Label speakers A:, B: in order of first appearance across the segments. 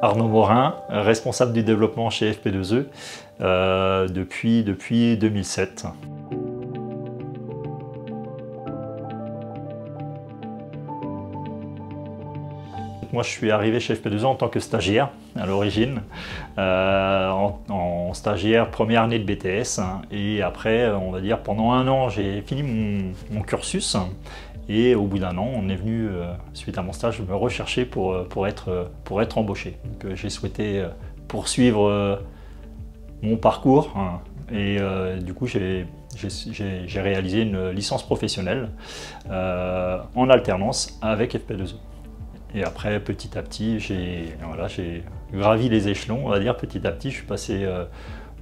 A: Arnaud Morin, responsable du développement chez FP2E depuis 2007. Moi, je suis arrivé chez FP2E en tant que stagiaire à l'origine, en stagiaire première année de BTS. Et après, on va dire, pendant un an, j'ai fini mon cursus. Et au bout d'un an, on est venu, suite à mon stage, me rechercher pour être embauché. Donc j'ai souhaité poursuivre mon parcours et du coup j'ai réalisé une licence professionnelle en alternance avec FP2E. Et après, petit à petit, j'ai gravi les échelons, on va dire. Petit à petit, je suis passé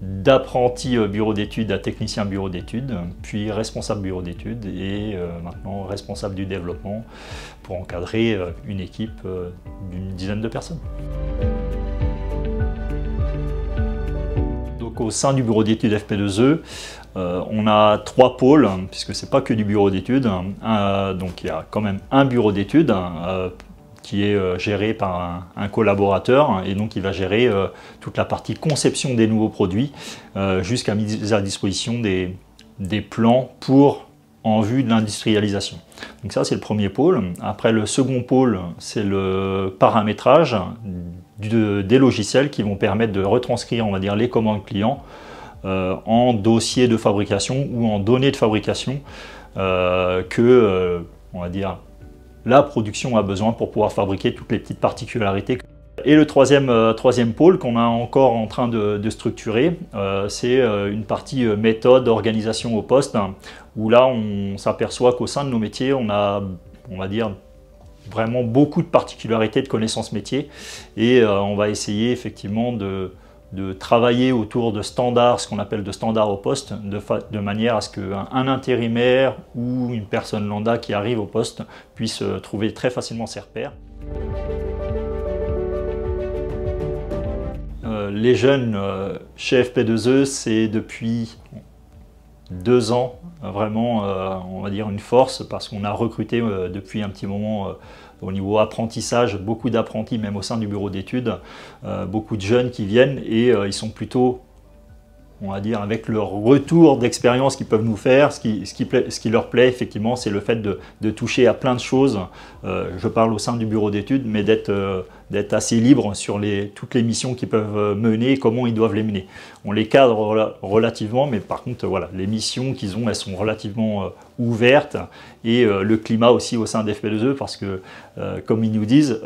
A: d'apprenti bureau d'études à technicien bureau d'études, puis responsable bureau d'études et maintenant responsable du développement pour encadrer une équipe d'une dizaine de personnes. Donc au sein du bureau d'études FP2E, on a 3 pôles, puisque c'est pas que du bureau d'études. Donc il y a quand même un bureau d'études qui est géré par un collaborateur et donc il va gérer toute la partie conception des nouveaux produits jusqu'à mise à disposition des plans en vue de l'industrialisation. Donc ça c'est le premier pôle. Après le second pôle c'est le paramétrage des logiciels qui vont permettre de retranscrire on va dire les commandes clients en dossier de fabrication ou en données de fabrication on va dire la production a besoin pour pouvoir fabriquer toutes les petites particularités. Et le troisième pôle qu'on a encore en train de structurer, c'est une partie méthode, organisation au poste, où là on s'aperçoit qu'au sein de nos métiers, on a, on va dire, vraiment beaucoup de particularités de connaissances métiers et on va essayer effectivement de travailler autour de standards, ce qu'on appelle de standards au poste, de manière à ce qu'un intérimaire ou une personne lambda qui arrive au poste puisse trouver très facilement ses repères. Les jeunes chez FP2E, c'est depuis 2 ans vraiment, on va dire, une force parce qu'on a recruté depuis un petit moment au niveau apprentissage, beaucoup d'apprentis, même au sein du bureau d'études, beaucoup de jeunes qui viennent et ils sont plutôt, on va dire, avec leur retour d'expérience qu'ils peuvent nous faire, ce qui leur plaît effectivement, c'est le fait de toucher à plein de choses. Je parle au sein du bureau d'études, mais d'être assez libre sur toutes les missions qu'ils peuvent mener et comment ils doivent les mener. On les cadre relativement, mais par contre, voilà, les missions qu'ils ont, elles sont relativement ouvertes et le climat aussi au sein d'FP2E parce que, comme ils nous disent,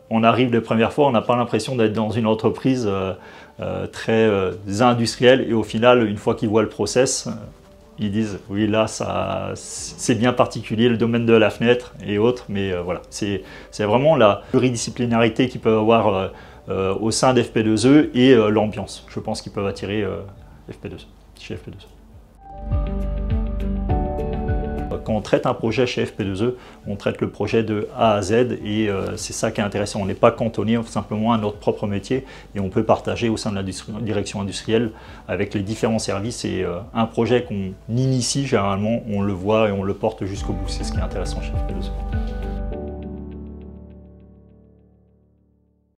A: on arrive les premières fois, on n'a pas l'impression d'être dans une entreprise très industrielle et au final, une fois qu'ils voient le process, ils disent oui là c'est bien particulier le domaine de la fenêtre et autres, mais voilà, c'est vraiment la pluridisciplinarité qu'ils peuvent avoir au sein d'FP2E et l'ambiance, je pense qu'ils peuvent attirer chez FP2E. Quand on traite un projet chez FP2E, on traite le projet de A à Z et c'est ça qui est intéressant. On n'est pas cantonné simplement à notre propre métier et on peut partager au sein de la direction industrielle avec les différents services et un projet qu'on initie généralement, on le voit et on le porte jusqu'au bout. C'est ce qui est intéressant chez FP2E.